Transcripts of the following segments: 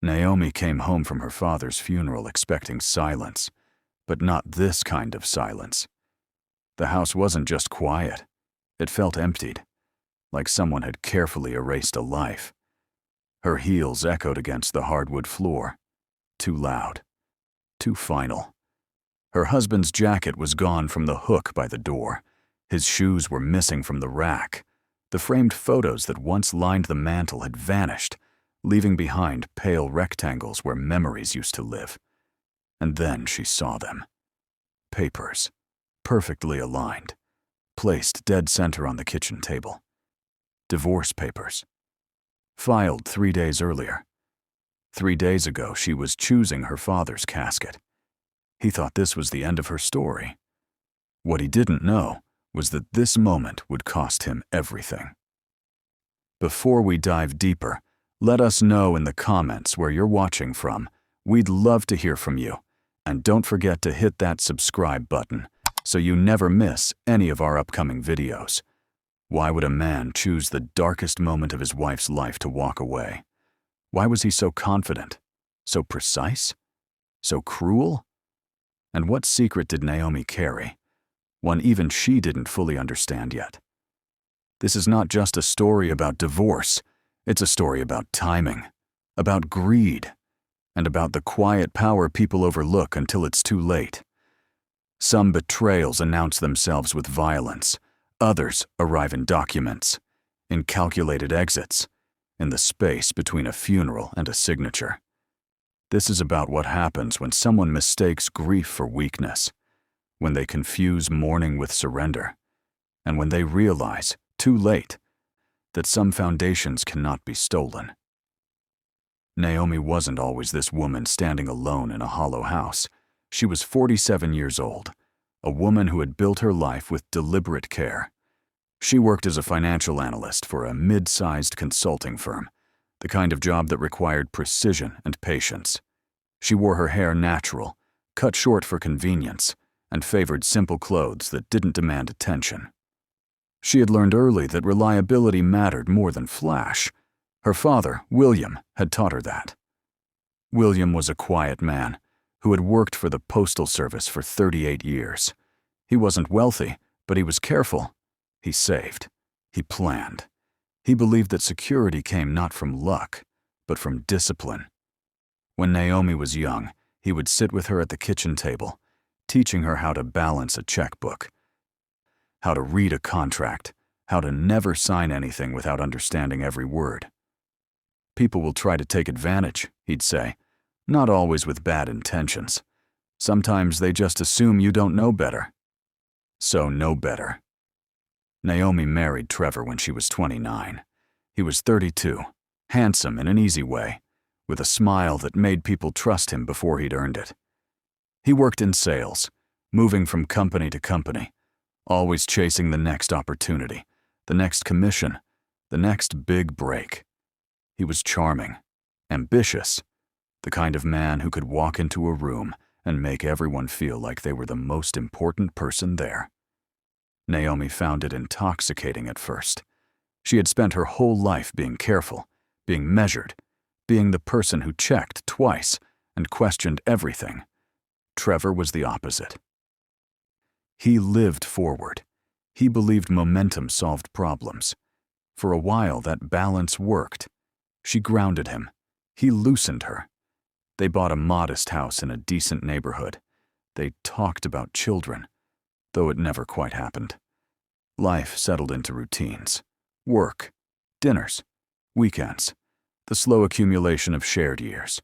Naomi came home from her father's funeral expecting silence, but not this kind of silence. The house wasn't just quiet. It felt emptied, like someone had carefully erased a life. Her heels echoed against the hardwood floor, too loud, too final. Her husband's jacket was gone from the hook by the door. His shoes were missing from the rack. The framed photos that once lined the mantel had vanished, leaving behind pale rectangles where memories used to live. And then she saw them. Papers, perfectly aligned, placed dead center on the kitchen table. Divorce papers. Filed 3 days earlier. 3 days ago, she was choosing her father's casket. He thought this was the end of her story. What he didn't know was that this moment would cost him everything. Before we dive deeper, let us know in the comments where you're watching from. We'd love to hear from you. And don't forget to hit that subscribe button so you never miss any of our upcoming videos. Why would a man choose the darkest moment of his wife's life to walk away? Why was he so confident, so precise, so cruel? And what secret did Naomi carry? One even she didn't fully understand yet. This is not just a story about divorce. It's a story about timing, about greed, and about the quiet power people overlook until it's too late. Some betrayals announce themselves with violence. Others arrive in documents, in calculated exits, in the space between a funeral and a signature. This is about what happens when someone mistakes grief for weakness, when they confuse mourning with surrender, and when they realize, too late, that some foundations cannot be stolen. Naomi wasn't always this woman standing alone in a hollow house. She was 47 years old, a woman who had built her life with deliberate care. She worked as a financial analyst for a mid-sized consulting firm, the kind of job that required precision and patience. She wore her hair natural, cut short for convenience, and favored simple clothes that didn't demand attention. She had learned early that reliability mattered more than flash. Her father, William, had taught her that. William was a quiet man who had worked for the Postal Service for 38 years. He wasn't wealthy, but he was careful. He saved. He planned. He believed that security came not from luck, but from discipline. When Naomi was young, he would sit with her at the kitchen table, teaching her how to balance a checkbook, how to read a contract, how to never sign anything without understanding every word. People will try to take advantage, he'd say, not always with bad intentions. Sometimes they just assume you don't know better. So know better. Naomi married Trevor when she was 29. He was 32, handsome in an easy way, with a smile that made people trust him before he'd earned it. He worked in sales, moving from company to company, always chasing the next opportunity, the next commission, the next big break. He was charming, ambitious, the kind of man who could walk into a room and make everyone feel like they were the most important person there. Naomi found it intoxicating at first. She had spent her whole life being careful, being measured, being the person who checked twice and questioned everything. Trevor was the opposite. He lived forward. He believed momentum solved problems. For a while, that balance worked. She grounded him. He loosened her. They bought a modest house in a decent neighborhood. They talked about children, though it never quite happened. Life settled into routines. Work, dinners, weekends, the slow accumulation of shared years.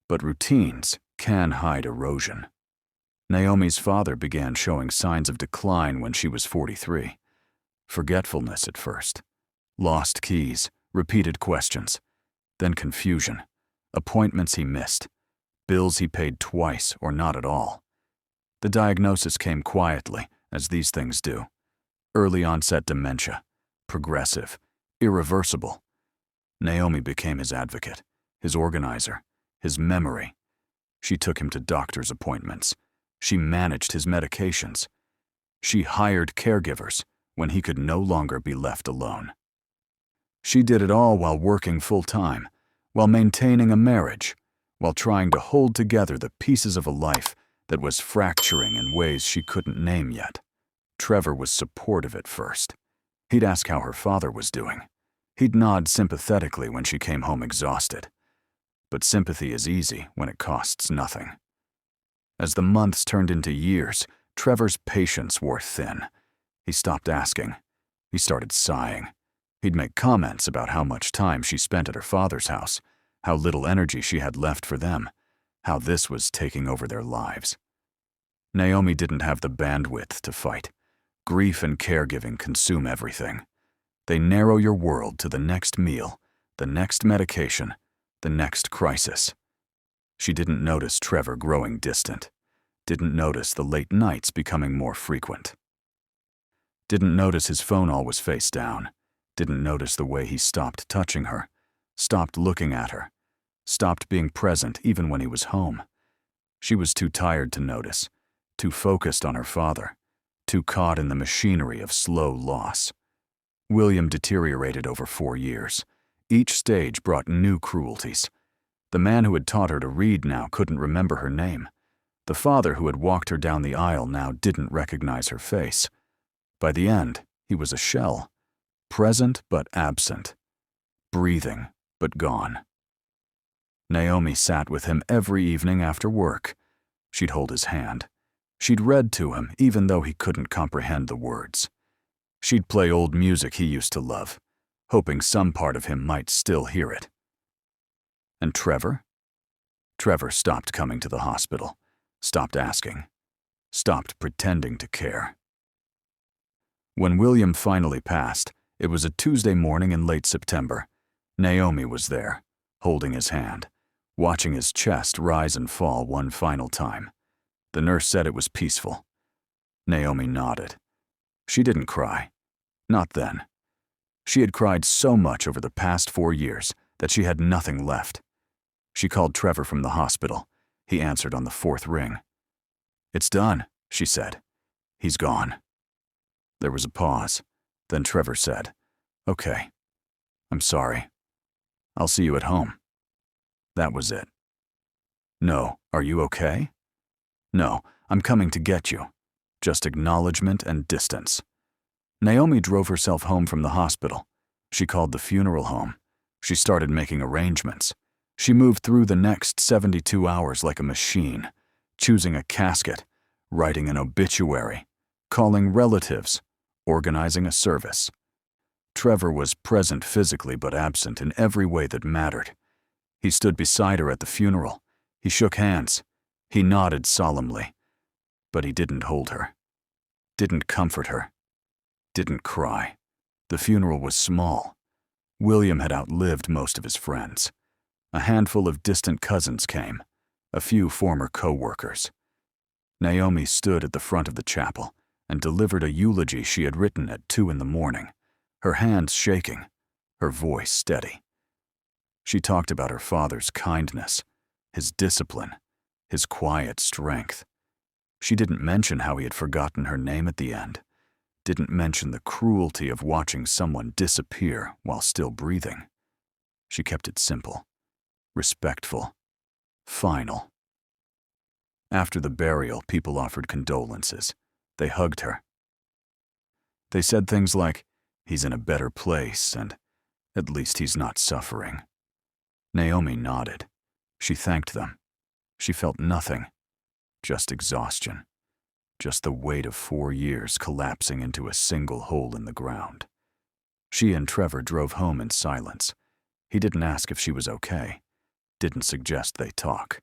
But routines can hide erosion. Naomi's father began showing signs of decline when she was 43. Forgetfulness at first. Lost keys, repeated questions, then confusion, appointments he missed, bills he paid twice or not at all. The diagnosis came quietly, as these things do. Early onset dementia, progressive, irreversible. Naomi became his advocate, his organizer, his memory. She took him to doctor's appointments. She managed his medications. She hired caregivers when he could no longer be left alone. She did it all while working full-time, while maintaining a marriage, while trying to hold together the pieces of a life that was fracturing in ways she couldn't name yet. Trevor was supportive at first. He'd ask how her father was doing. He'd nod sympathetically when she came home exhausted. But sympathy is easy when it costs nothing. As the months turned into years, Trevor's patience wore thin. He stopped asking. He started sighing. He'd make comments about how much time she spent at her father's house, how little energy she had left for them, how this was taking over their lives. Naomi didn't have the bandwidth to fight. Grief and caregiving consume everything. They narrow your world to the next meal, the next medication, the next crisis. She didn't notice Trevor growing distant, didn't notice the late nights becoming more frequent, didn't notice his phone always face down, didn't notice the way he stopped touching her, stopped looking at her, stopped being present even when he was home. She was too tired to notice, too focused on her father, too caught in the machinery of slow loss. William deteriorated over 4 years. Each stage brought new cruelties. The man who had taught her to read now couldn't remember her name. The father who had walked her down the aisle now didn't recognize her face. By the end, he was a shell, present but absent, breathing but gone. Naomi sat with him every evening after work. She'd hold his hand. She'd read to him even though he couldn't comprehend the words. She'd play old music he used to love, hoping some part of him might still hear it. And Trevor? Trevor stopped coming to the hospital, stopped asking, stopped pretending to care. When William finally passed, it was a Tuesday morning in late September. Naomi was there, holding his hand, watching his chest rise and fall one final time. The nurse said it was peaceful. Naomi nodded. She didn't cry. Not then. She had cried so much over the past 4 years that she had nothing left. She called Trevor from the hospital. He answered on the 4th ring. "It's done," she said. "He's gone." There was a pause. Then Trevor said, "Okay. I'm sorry. I'll see you at home." That was it. "No, are you okay?" "No, I'm coming to get you." Just acknowledgement and distance. Naomi drove herself home from the hospital. She called the funeral home. She started making arrangements. She moved through the next 72 hours like a machine, choosing a casket, writing an obituary, calling relatives, organizing a service. Trevor was present physically but absent in every way that mattered. He stood beside her at the funeral. He shook hands. He nodded solemnly. But he didn't hold her, didn't comfort her, didn't cry. The funeral was small. William had outlived most of his friends. A handful of distant cousins came, a few former co-workers. Naomi stood at the front of the chapel and delivered a eulogy she had written at 2 a.m, her hands shaking, her voice steady. She talked about her father's kindness, his discipline, his quiet strength. She didn't mention how he had forgotten her name at the end, didn't mention the cruelty of watching someone disappear while still breathing. She kept it simple, respectful, final. After the burial, people offered condolences. They hugged her. They said things like, "He's in a better place," and "At least he's not suffering." Naomi nodded. She thanked them. She felt nothing, just exhaustion, just the weight of 4 years collapsing into a single hole in the ground. She and Trevor drove home in silence. He didn't ask if she was okay, didn't suggest they talk.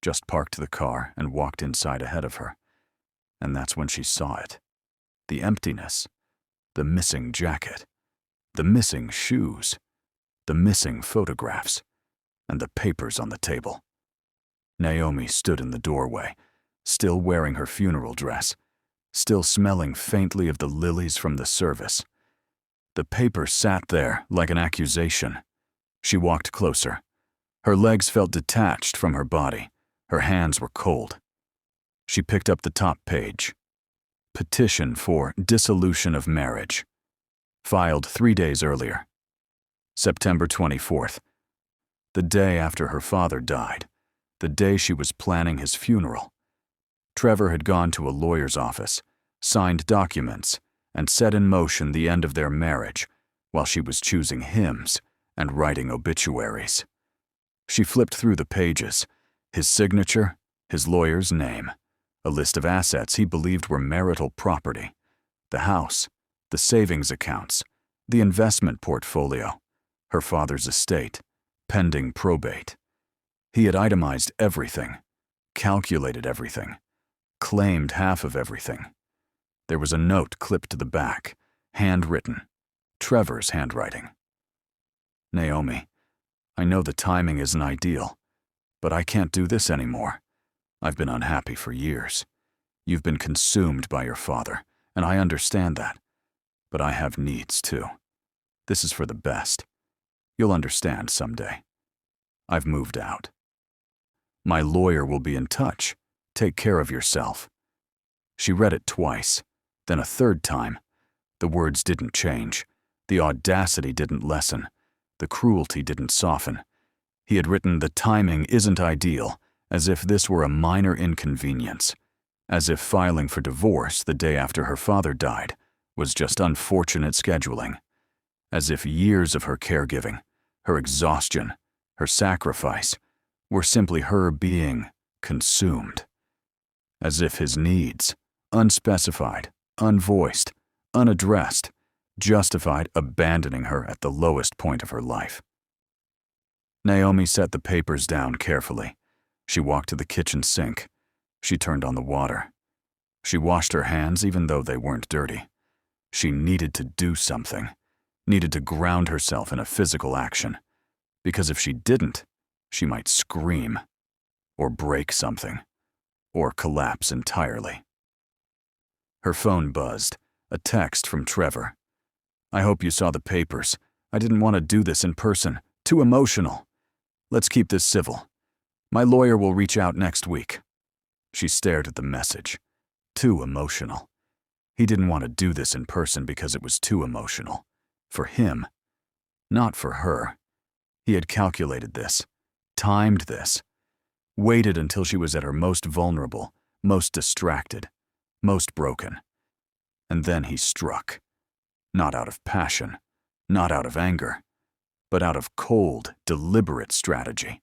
Just parked the car and walked inside ahead of her. And that's when she saw it. The emptiness, the missing jacket, the missing shoes, the missing photographs, and the papers on the table. Naomi stood in the doorway, still wearing her funeral dress, still smelling faintly of the lilies from the service. The paper sat there like an accusation. She walked closer. Her legs felt detached from her body. Her hands were cold. She picked up the top page. Petition for dissolution of marriage. Filed 3 days earlier. September 24th. The day after her father died, the day she was planning his funeral. Trevor had gone to a lawyer's office, signed documents, and set in motion the end of their marriage while she was choosing hymns and writing obituaries. She flipped through the pages, his signature, his lawyer's name, a list of assets he believed were marital property, the house, the savings accounts, the investment portfolio, her father's estate, pending probate. He had itemized everything, calculated everything, claimed half of everything. There was a note clipped to the back, handwritten, Trevor's handwriting. Naomi, I know the timing isn't ideal, but I can't do this anymore. I've been unhappy for years. You've been consumed by your father, and I understand that. But I have needs too. This is for the best. You'll understand someday. I've moved out. My lawyer will be in touch. Take care of yourself. She read it twice, then a third time. The words didn't change. The audacity didn't lessen. The cruelty didn't soften. He had written, the timing isn't ideal, as if this were a minor inconvenience, as if filing for divorce the day after her father died was just unfortunate scheduling, as if years of her caregiving, her exhaustion, her sacrifice, were simply her being consumed, as if his needs, unspecified, unvoiced, unaddressed, justified abandoning her at the lowest point of her life. Naomi set the papers down carefully. She walked to the kitchen sink. She turned on the water. She washed her hands even though they weren't dirty. She needed to do something, needed to ground herself in a physical action, because if she didn't, she might scream, or break something, or collapse entirely. Her phone buzzed, a text from Trevor. I hope you saw the papers. I didn't want to do this in person. Too emotional. Let's keep this civil. My lawyer will reach out next week. She stared at the message. Too emotional. He didn't want to do this in person because it was too emotional. For him, not for her. He had calculated this, timed this, waited until she was at her most vulnerable, most distracted, most broken. And then he struck. Not out of passion, not out of anger, but out of cold, deliberate strategy.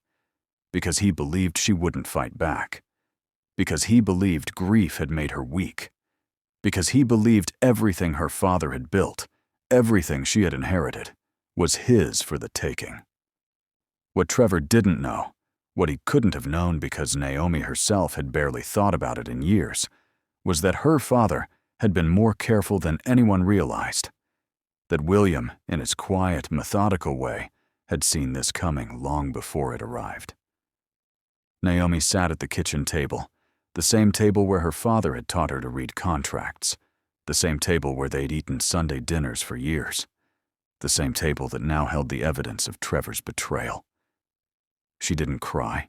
Because he believed she wouldn't fight back. Because he believed grief had made her weak. Because he believed everything her father had built, everything she had inherited, was his for the taking. What Trevor didn't know, what he couldn't have known because Naomi herself had barely thought about it in years, was that her father had been more careful than anyone realized. That William, in his quiet, methodical way, had seen this coming long before it arrived. Naomi sat at the kitchen table, the same table where her father had taught her to read contracts, the same table where they'd eaten Sunday dinners for years, the same table that now held the evidence of Trevor's betrayal. She didn't cry.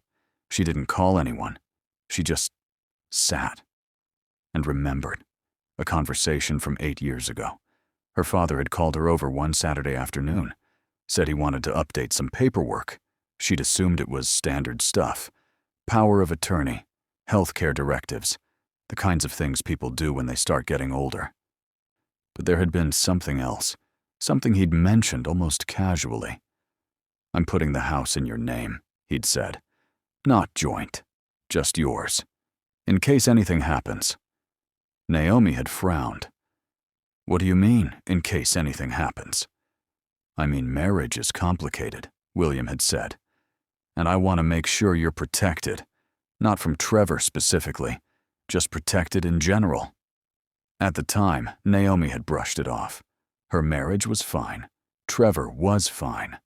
She didn't call anyone. She just sat and remembered a conversation from 8 years ago. Her father had called her over one Saturday afternoon, said he wanted to update some paperwork. She'd assumed it was standard stuff. Power of attorney, healthcare directives, the kinds of things people do when they start getting older. But there had been something else, something he'd mentioned almost casually. I'm putting the house in your name, he'd said. Not joint, just yours, in case anything happens. Naomi had frowned. What do you mean, in case anything happens? I mean, marriage is complicated, William had said. And I want to make sure you're protected. Not from Trevor specifically, just protected in general. At the time, Naomi had brushed it off. Her marriage was fine. Trevor was fine.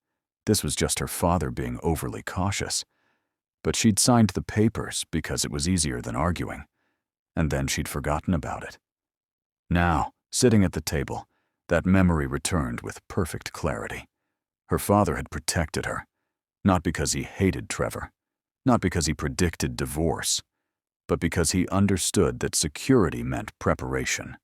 This was just her father being overly cautious. But she'd signed the papers because it was easier than arguing. And then she'd forgotten about it. Now, sitting at the table, that memory returned with perfect clarity. Her father had protected her, not because he hated Trevor, not because he predicted divorce, but because he understood that security meant preparation.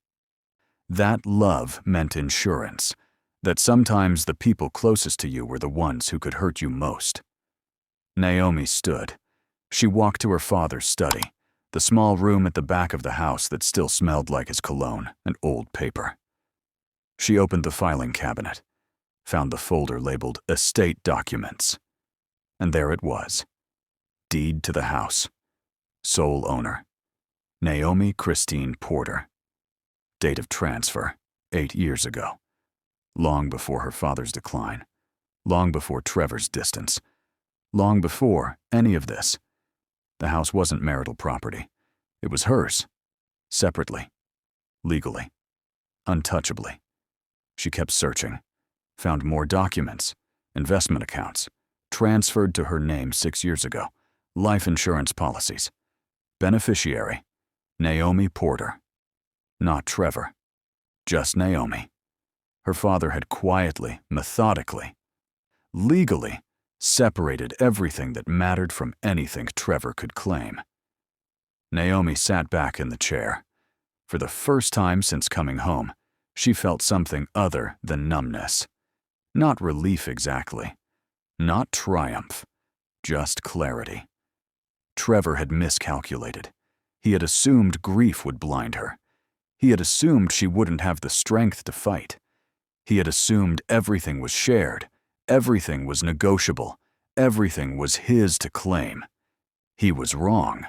That love meant insurance, that sometimes the people closest to you were the ones who could hurt you most. Naomi stood. She walked to her father's study, the small room at the back of the house that still smelled like his cologne and old paper. She opened the filing cabinet, found the folder labeled Estate Documents. And there it was. Deed to the house. Sole owner. Naomi Christine Porter. Date of transfer, 8 years ago. Long before her father's decline. Long before Trevor's distance. Long before any of this. The house wasn't marital property. It was hers. Separately. Legally. Untouchably. She kept searching. Found more documents. Investment accounts. Transferred to her name 6 years ago. Life insurance policies. Beneficiary. Naomi Porter. Not Trevor. Just Naomi. Her father had quietly, methodically, legally separated everything that mattered from anything Trevor could claim. Naomi sat back in the chair. For the first time since coming home, she felt something other than numbness. Not relief exactly. Not triumph. Just clarity. Trevor had miscalculated. He had assumed grief would blind her. He had assumed she wouldn't have the strength to fight. He had assumed everything was shared, everything was negotiable, everything was his to claim. He was wrong,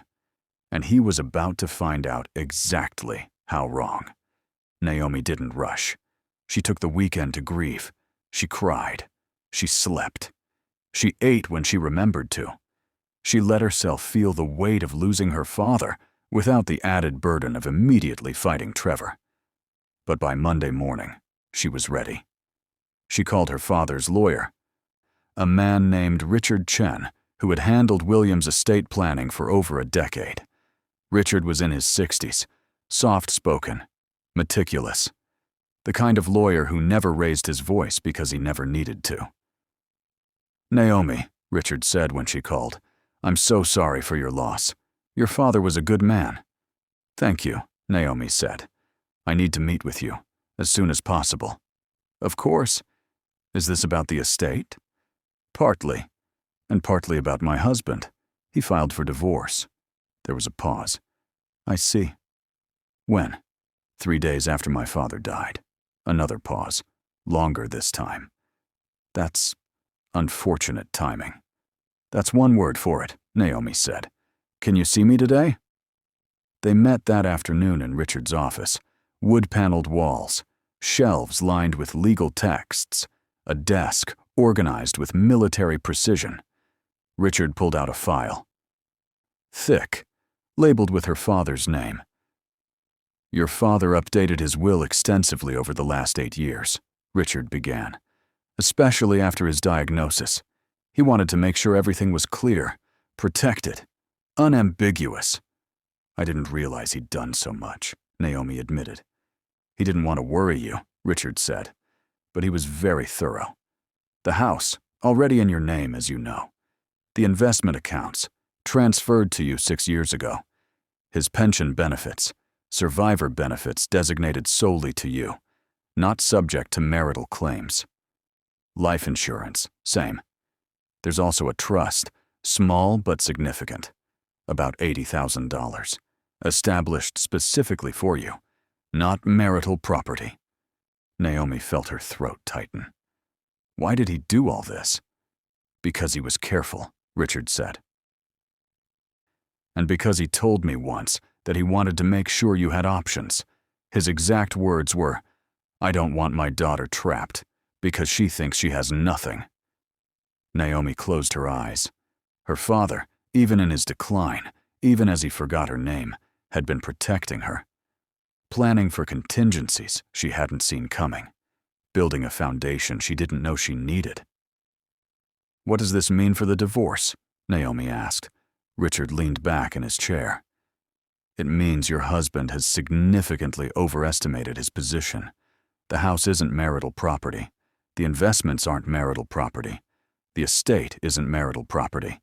and he was about to find out exactly how wrong. Naomi didn't rush. She took the weekend to grieve. She cried. She slept. She ate when she remembered to. She let herself feel the weight of losing her father without the added burden of immediately fighting Trevor. But by Monday morning, she was ready. She called her father's lawyer, a man named Richard Chen, who had handled William's estate planning for over a decade. Richard was in his 60s, soft-spoken, meticulous, the kind of lawyer who never raised his voice because he never needed to. "Naomi," Richard said when she called, "I'm so sorry for your loss. Your father was a good man." "Thank you," Naomi said. "I need to meet with you, as soon as possible." "Of course. Is this about the estate?" "Partly, and partly about my husband. He filed for divorce." There was a pause. "I see." "When?" 3 days after my father died." Another pause. Longer this time. "That's unfortunate timing." "That's one word for it," Naomi said. "Can you see me today?" They met that afternoon in Richard's office. Wood-paneled walls, shelves lined with legal texts, a desk organized with military precision. Richard pulled out a file. Thick, labeled with her father's name. "Your father updated his will extensively over the last 8 years," Richard began, "especially after his diagnosis. He wanted to make sure everything was clear, protected, unambiguous." "I didn't realize he'd done so much," Naomi admitted. "He didn't want to worry you," Richard said, "but he was very thorough. The house, already in your name, as you know. The investment accounts, transferred to you 6 years ago. His pension benefits, survivor benefits designated solely to you, not subject to marital claims. Life insurance, same. There's also a trust, small but significant, about $80,000, established specifically for you, not marital property." Naomi felt her throat tighten. Why did he do all this? "Because he was careful," Richard said. "And because he told me once that he wanted to make sure you had options. His exact words were, 'I don't want my daughter trapped because she thinks she has nothing.'" Naomi closed her eyes. Her father, even in his decline, even as he forgot her name, had been protecting her. Planning for contingencies she hadn't seen coming. Building a foundation she didn't know she needed. "What does this mean for the divorce?" Naomi asked. Richard leaned back in his chair. "It means your husband has significantly overestimated his position. The house isn't marital property. The investments aren't marital property. The estate isn't marital property.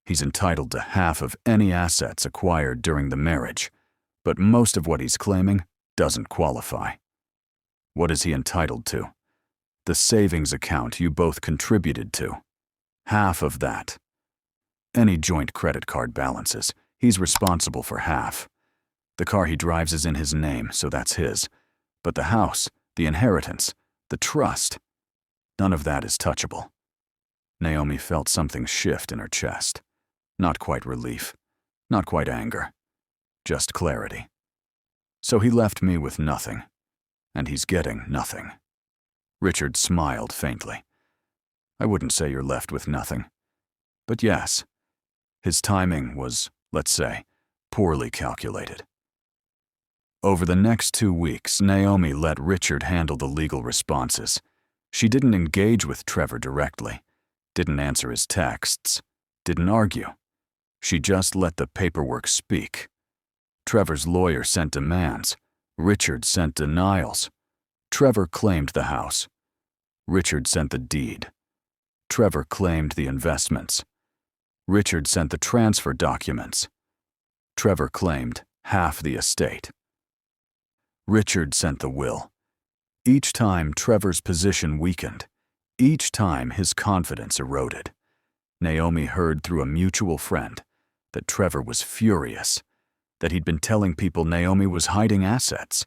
He's entitled to half of any assets acquired during the marriage, but most of what he's claiming doesn't qualify." "What is he entitled to?" "The savings account you both contributed to. Half of that." Any joint credit card balances, he's responsible for half. The car he drives is in his name, so that's his. But the house, the inheritance, the trust, none of that is touchable. Naomi felt something shift in her chest. Not quite relief, not quite anger, just clarity. So he left me with nothing, and he's getting nothing. Richard smiled faintly. I wouldn't say you're left with nothing. But yes, his timing was, let's say, poorly calculated. Over the next 2 weeks, Naomi let Richard handle the legal responses. She didn't engage with Trevor directly, didn't answer his texts, didn't argue. She just let the paperwork speak. Trevor's lawyer sent demands. Richard sent denials. Trevor claimed the house. Richard sent the deed. Trevor claimed the investments. Richard sent the transfer documents. Trevor claimed half the estate. Richard sent the will. Each time Trevor's position weakened, each time his confidence eroded. Naomi heard through a mutual friend that Trevor was furious, that he'd been telling people Naomi was hiding assets,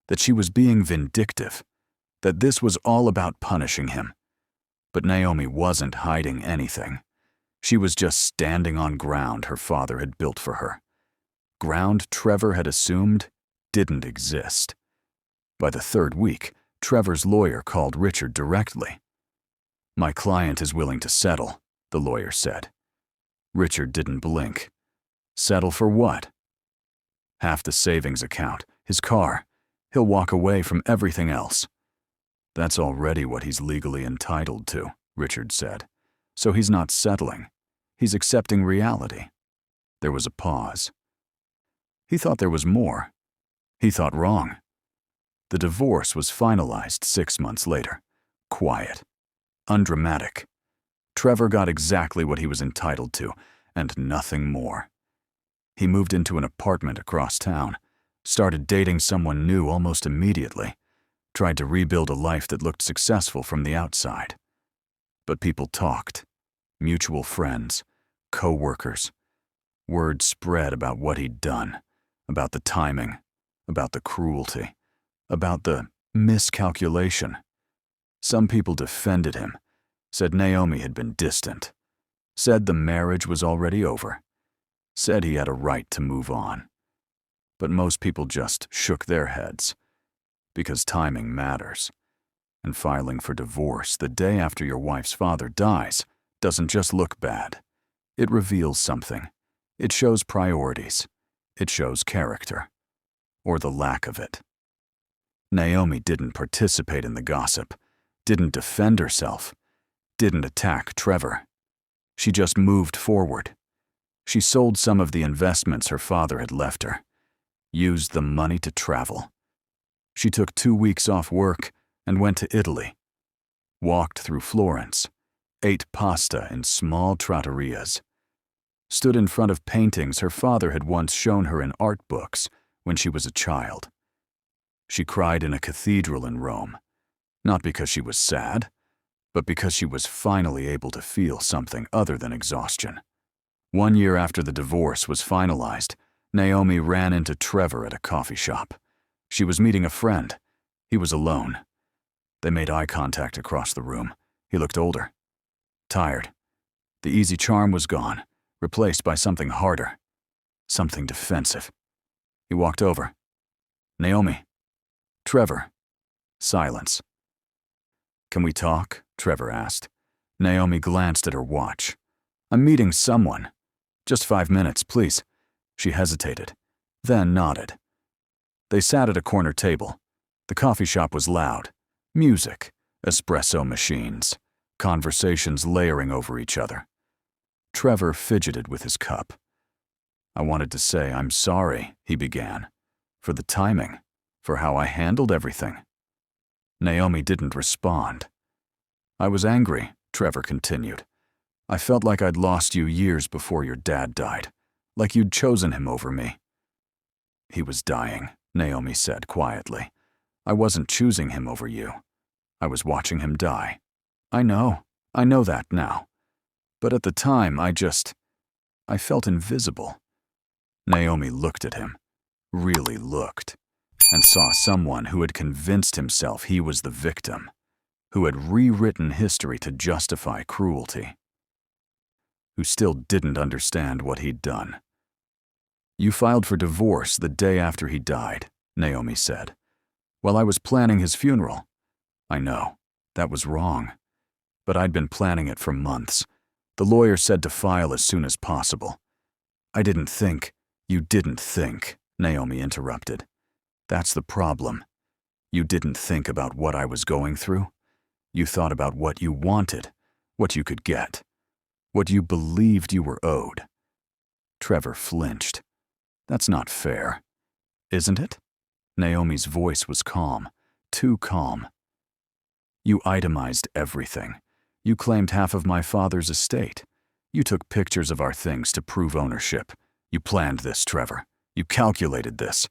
that she was being vindictive, that this was all about punishing him. But Naomi wasn't hiding anything. She was just standing on ground her father had built for her. Ground Trevor had assumed didn't exist. By the 3rd week, Trevor's lawyer called Richard directly. "My client is willing to settle," the lawyer said. Richard didn't blink. Settle for what? Half the savings account, his car. He'll walk away from everything else. That's already what he's legally entitled to, Richard said. So he's not settling. He's accepting reality. There was a pause. He thought there was more. He thought wrong. The divorce was finalized 6 months later. Quiet. Undramatic. Trevor got exactly what he was entitled to, and nothing more. He moved into an apartment across town, started dating someone new almost immediately, tried to rebuild a life that looked successful from the outside. But people talked. Mutual friends, co-workers. Word spread about what he'd done, about the timing, about the cruelty, about the miscalculation. Some people defended him, said Naomi had been distant, said the marriage was already over, said he had a right to move on. But most people just shook their heads, because timing matters. And filing for divorce the day after your wife's father dies doesn't just look bad. It reveals something. It shows priorities. It shows character. Or the lack of it. Naomi didn't participate in the gossip, didn't defend herself, didn't attack Trevor. She just moved forward. She sold some of the investments her father had left her, used the money to travel. She took 2 weeks off work and went to Italy, walked through Florence, ate pasta in small trattorias, stood in front of paintings her father had once shown her in art books when she was a child. She cried in a cathedral in Rome, not because she was sad, but because she was finally able to feel something other than exhaustion. 1 year after the divorce was finalized, Naomi ran into Trevor at a coffee shop. She was meeting a friend. He was alone. They made eye contact across the room. He looked older, tired. The easy charm was gone, replaced by something harder, something defensive. He walked over. "Naomi." "Trevor." Silence. "Can we talk?" Trevor asked. Naomi glanced at her watch. "I'm meeting someone. Just 5 minutes, please." She hesitated, then nodded. They sat at a corner table. The coffee shop was loud. Music, espresso machines, conversations layering over each other. Trevor fidgeted with his cup. "I wanted to say I'm sorry," he began, "for the timing, for how I handled everything." Naomi didn't respond. "I was angry," Trevor continued. "I felt like I'd lost you years before your dad died, like you'd chosen him over me." "He was dying," Naomi said quietly. "I wasn't choosing him over you. I was watching him die. I know that now. But at the time, I I felt invisible. Naomi looked at him, really looked, and saw someone who had convinced himself he was the victim, who had rewritten history to justify cruelty, who still didn't understand what he'd done. "You filed for divorce the day after he died," Naomi said. "While I was planning his funeral. I know, that was wrong. But I'd been planning it for months. The lawyer said to file as soon as possible. I didn't think." "You didn't think," Naomi interrupted. "That's the problem. You didn't think about what I was going through. You thought about what you wanted, what you could get, what you believed you were owed." Trevor flinched. "That's not fair. Isn't it?" Naomi's voice was calm, too calm. "You itemized everything. You claimed half of my father's estate. You took pictures of our things to prove ownership. You planned this, Trevor. You calculated this.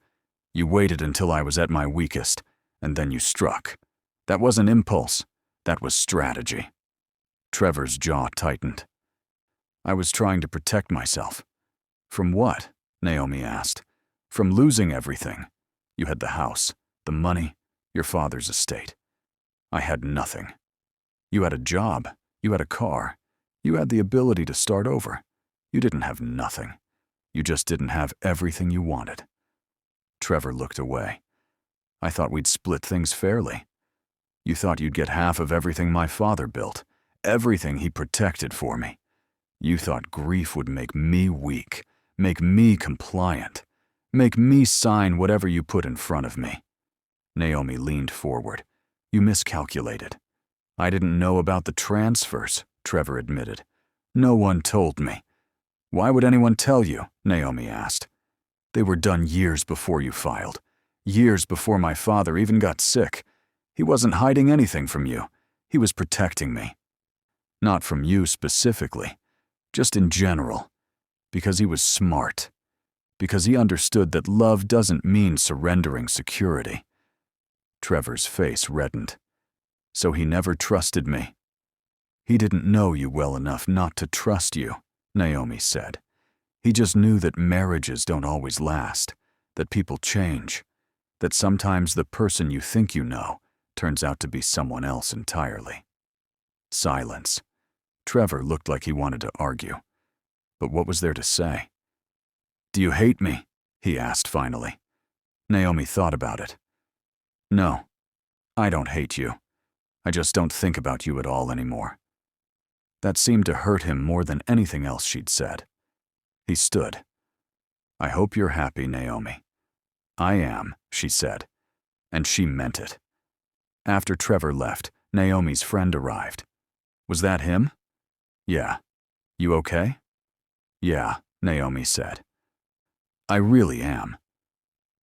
You waited until I was at my weakest, and then you struck. That wasn't impulse. That was strategy." Trevor's jaw tightened. "I was trying to protect myself." "From what?" Naomi asked. "From losing everything. You had the house, the money, your father's estate. I had nothing. You had a job. You had a car. You had the ability to start over. You didn't have nothing. You just didn't have everything you wanted." Trevor looked away. "I thought we'd split things fairly. You thought you'd get half of everything my father built, everything he protected for me. You thought grief would make me weak, make me compliant, make me sign whatever you put in front of me." Naomi leaned forward. "You miscalculated. I didn't know about the transfers," Trevor admitted. "No one told me." "Why would anyone tell you?" Naomi asked. "They were done years before you filed. Years before my father even got sick. He wasn't hiding anything from you. He was protecting me. Not from you specifically, just in general. Because he was smart. Because he understood that love doesn't mean surrendering security." Trevor's face reddened. "So he never trusted me." "He didn't know you well enough not to trust you," Naomi said. "He just knew that marriages don't always last, that people change, that sometimes the person you think you know turns out to be someone else entirely." Silence. Trevor looked like he wanted to argue. But what was there to say? "Do you hate me?" he asked finally. Naomi thought about it. "No, I don't hate you. I just don't think about you at all anymore." That seemed to hurt him more than anything else she'd said. He stood. "I hope you're happy, Naomi." "I am," she said, and she meant it. After Trevor left, Naomi's friend arrived. "Was that him?" "Yeah. You okay?" "Yeah," Naomi said. "I really am."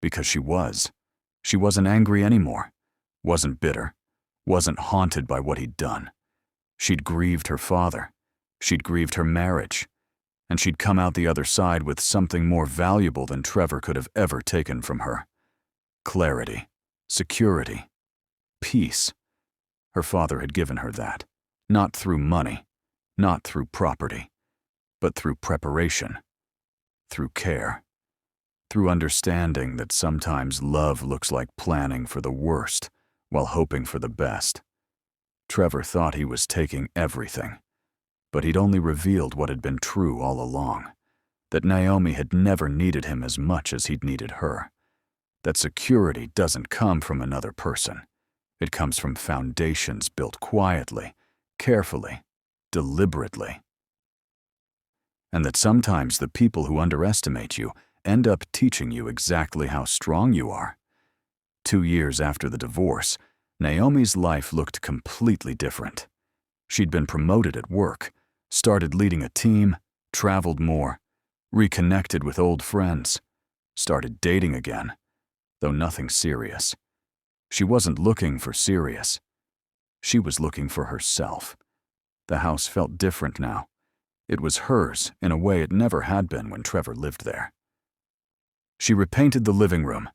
Because she was. She wasn't angry anymore, wasn't bitter, wasn't haunted by what he'd done. She'd grieved her father, she'd grieved her marriage, and she'd come out the other side with something more valuable than Trevor could have ever taken from her. Clarity, security, peace. Her father had given her that, not through money, not through property, but through preparation, through care, through understanding that sometimes love looks like planning for the worst while hoping for the best. Trevor thought he was taking everything, but he'd only revealed what had been true all along, that Naomi had never needed him as much as he'd needed her, that security doesn't come from another person. It comes from foundations built quietly, carefully, deliberately. And that sometimes the people who underestimate you end up teaching you exactly how strong you are. 2 years after the divorce, Naomi's life looked completely different. She'd been promoted at work, started leading a team, traveled more, reconnected with old friends, started dating again, though nothing serious. She wasn't looking for serious. She was looking for herself. The house felt different now. It was hers in a way it never had been when Trevor lived there. She repainted the living room,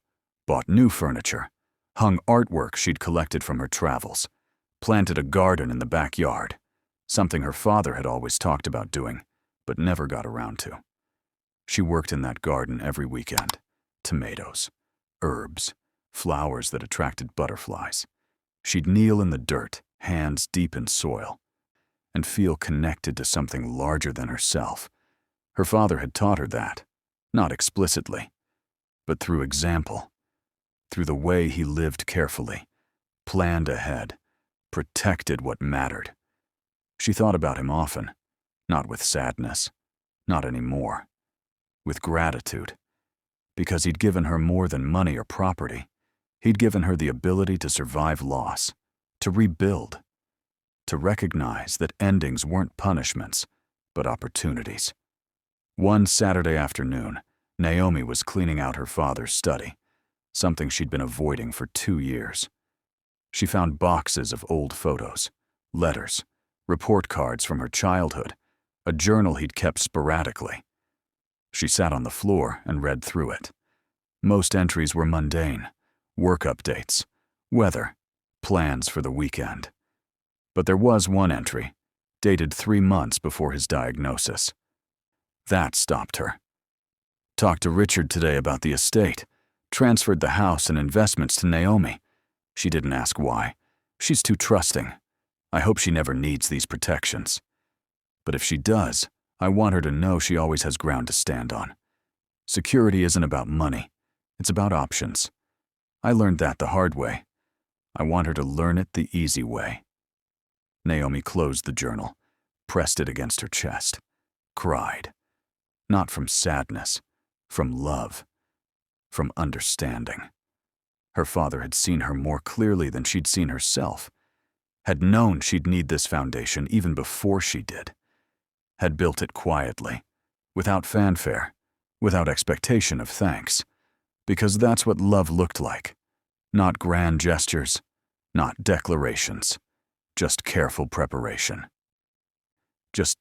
bought new furniture, hung artwork she'd collected from her travels, planted a garden in the backyard, something her father had always talked about doing, but never got around to. She worked in that garden every weekend. Tomatoes, herbs, flowers that attracted butterflies. She'd kneel in the dirt, hands deep in soil, and feel connected to something larger than herself. Her father had taught her that, not explicitly, but through example, through the way he lived carefully, planned ahead, protected what mattered. She thought about him often, not with sadness, not anymore, with gratitude, because he'd given her more than money or property. He'd given her the ability to survive loss, to rebuild, to recognize that endings weren't punishments, but opportunities. One Saturday afternoon, Naomi was cleaning out her father's study, something she'd been avoiding for 2 years. She found boxes of old photos, letters, report cards from her childhood, a journal he'd kept sporadically. She sat on the floor and read through it. Most entries were mundane: work updates, weather, plans for the weekend. But there was one entry, dated 3 months before his diagnosis. That stopped her. Talked to Richard today about the estate, transferred the house and investments to Naomi. She didn't ask why. She's too trusting. I hope she never needs these protections. But if she does, I want her to know she always has ground to stand on. Security isn't about money. It's about options. I learned that the hard way. I want her to learn it the easy way. Naomi closed the journal, pressed it against her chest, cried. Not from sadness, from love, from understanding. Her father had seen her more clearly than she'd seen herself, had known she'd need this foundation even before she did, had built it quietly, without fanfare, without expectation of thanks, because that's what love looked like. Not grand gestures, not declarations, just careful preparation. Just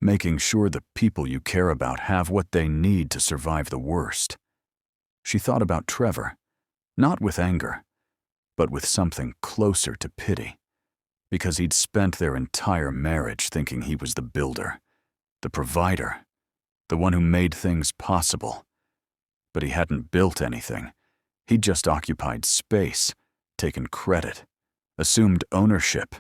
making sure the people you care about have what they need to survive the worst. She thought about Trevor, not with anger, but with something closer to pity, because he'd spent their entire marriage thinking he was the builder, the provider, the one who made things possible. But he hadn't built anything. He'd just occupied space, taken credit, assumed ownership.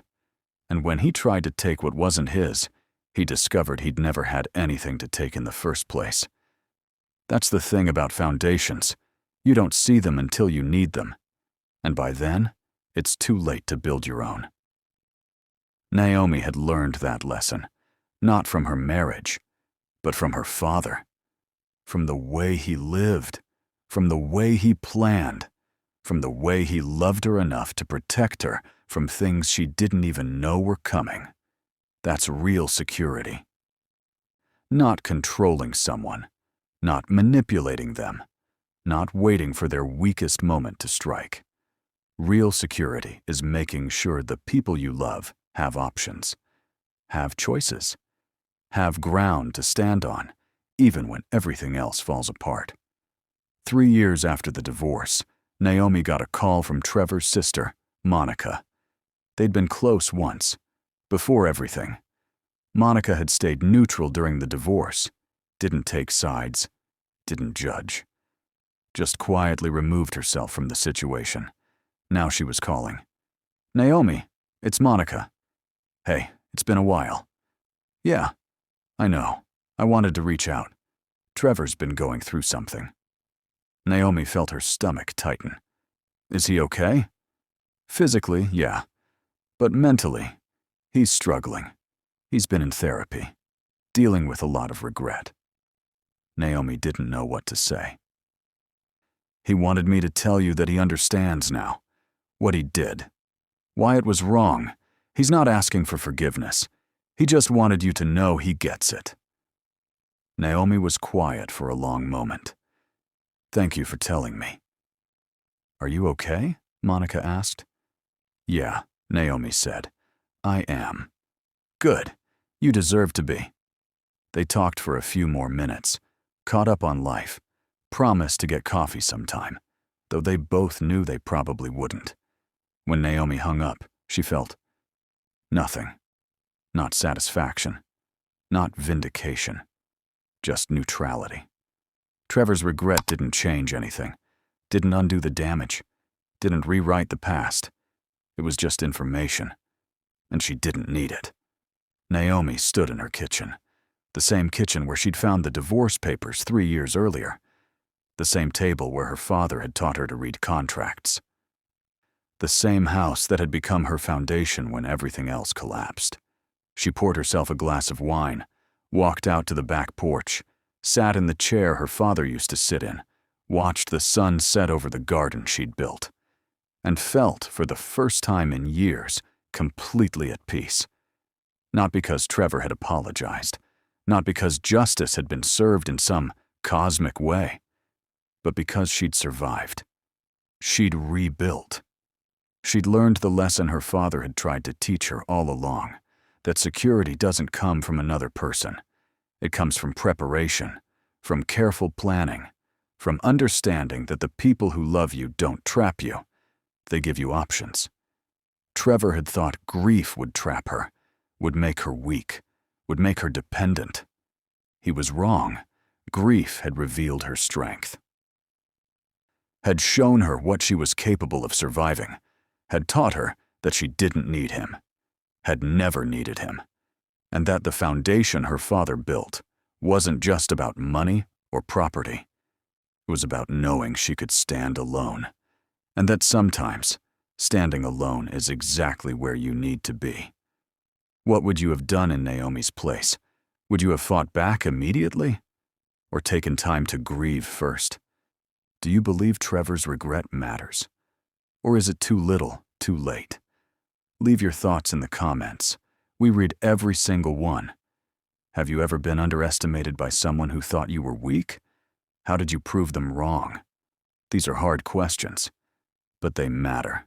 And when he tried to take what wasn't his, he discovered he'd never had anything to take in the first place. That's the thing about foundations. You don't see them until you need them. And by then, it's too late to build your own. Naomi had learned that lesson, not from her marriage, but from her father. From the way he lived, from the way he planned, from the way he loved her enough to protect her from things she didn't even know were coming. That's real security. Not controlling someone, not manipulating them, not waiting for their weakest moment to strike. Real security is making sure the people you love have options, have choices, have ground to stand on, even when everything else falls apart. 3 years after the divorce, Naomi got a call from Trevor's sister, Monica. They'd been close once, before everything. Monica had stayed neutral during the divorce, didn't take sides, didn't judge. Just quietly removed herself from the situation. Now she was calling. "Naomi, it's Monica. Hey, it's been a while." "Yeah, I know. I wanted to reach out. Trevor's been going through something." Naomi felt her stomach tighten. "Is he okay?" "Physically, yeah. But mentally, he's struggling. He's been in therapy, dealing with a lot of regret." Naomi didn't know what to say. "He wanted me to tell you that he understands now. What he did. Why it was wrong. He's not asking for forgiveness. He just wanted you to know he gets it." Naomi was quiet for a long moment. "Thank you for telling me." "Are you okay?" Monica asked. "Yeah," Naomi said. "I am." "Good. You deserve to be." They talked for a few more minutes, caught up on life, promised to get coffee sometime, though they both knew they probably wouldn't. When Naomi hung up, she felt nothing. Not satisfaction. Not vindication. Just neutrality. Trevor's regret didn't change anything, didn't undo the damage, didn't rewrite the past. It was just information, and she didn't need it. Naomi stood in her kitchen, the same kitchen where she'd found the divorce papers 3 years earlier, the same table where her father had taught her to read contracts, the same house that had become her foundation when everything else collapsed. She poured herself a glass of wine, walked out to the back porch, sat in the chair her father used to sit in, watched the sun set over the garden she'd built, and felt, for the first time in years, completely at peace. Not because Trevor had apologized, not because justice had been served in some cosmic way, but because she'd survived. She'd rebuilt. She'd learned the lesson her father had tried to teach her all along, that security doesn't come from another person. It comes from preparation, from careful planning, from understanding that the people who love you don't trap you. They give you options. Trevor had thought grief would trap her, would make her weak, would make her dependent. He was wrong. Grief had revealed her strength, had shown her what she was capable of surviving, had taught her that she didn't need him, had never needed him, and that the foundation her father built wasn't just about money or property. It was about knowing she could stand alone, and that sometimes standing alone is exactly where you need to be. What would you have done in Naomi's place? Would you have fought back immediately? Or taken time to grieve first? Do you believe Trevor's regret matters? Or is it too little, too late? Leave your thoughts in the comments. We read every single one. Have you ever been underestimated by someone who thought you were weak? How did you prove them wrong? These are hard questions, but they matter.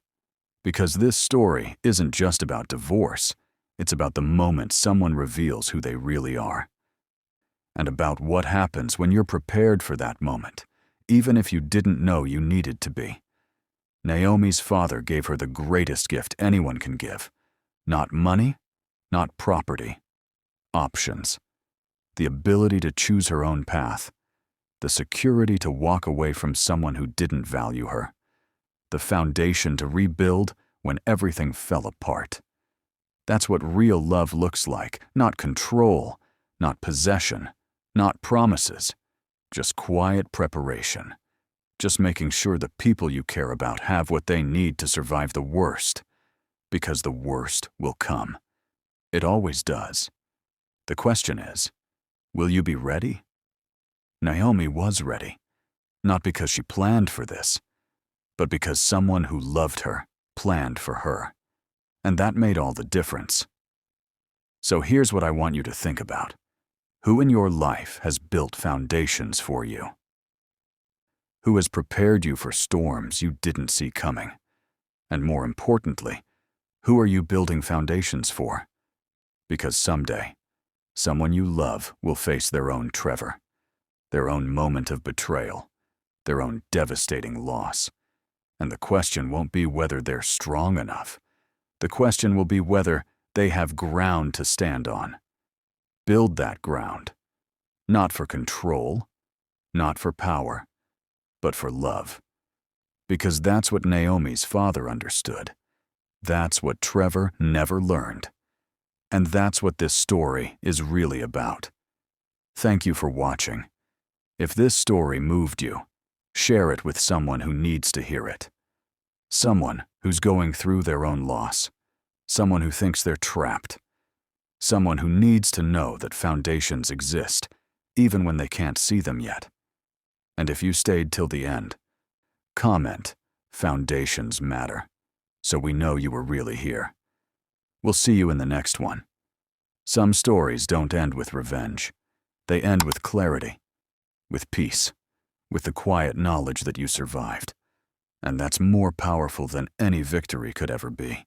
Because this story isn't just about divorce, it's about the moment someone reveals who they really are. And about what happens when you're prepared for that moment, even if you didn't know you needed to be. Naomi's father gave her the greatest gift anyone can give. Not money, not property. Options. The ability to choose her own path. The security to walk away from someone who didn't value her. The foundation to rebuild when everything fell apart. That's what real love looks like. Not control, not possession, not promises. Just quiet preparation. Just making sure the people you care about have what they need to survive the worst. Because the worst will come. It always does. The question is, will you be ready? Naomi was ready. Not because she planned for this, but because someone who loved her planned for her. And that made all the difference. So here's what I want you to think about. Who in your life has built foundations for you? Who has prepared you for storms you didn't see coming? And more importantly, who are you building foundations for? Because someday, someone you love will face their own Trevor, their own moment of betrayal, their own devastating loss. And the question won't be whether they're strong enough. The question will be whether they have ground to stand on. Build that ground, not for control, not for power, but for love. Because that's what Naomi's father understood. That's what Trevor never learned. And that's what this story is really about. Thank you for watching. If this story moved you, share it with someone who needs to hear it. Someone who's going through their own loss. Someone who thinks they're trapped. Someone who needs to know that foundations exist, even when they can't see them yet. And if you stayed till the end, comment, "Foundations matter," so we know you were really here. We'll see you in the next one. Some stories don't end with revenge. They end with clarity, with peace, with the quiet knowledge that you survived. And that's more powerful than any victory could ever be.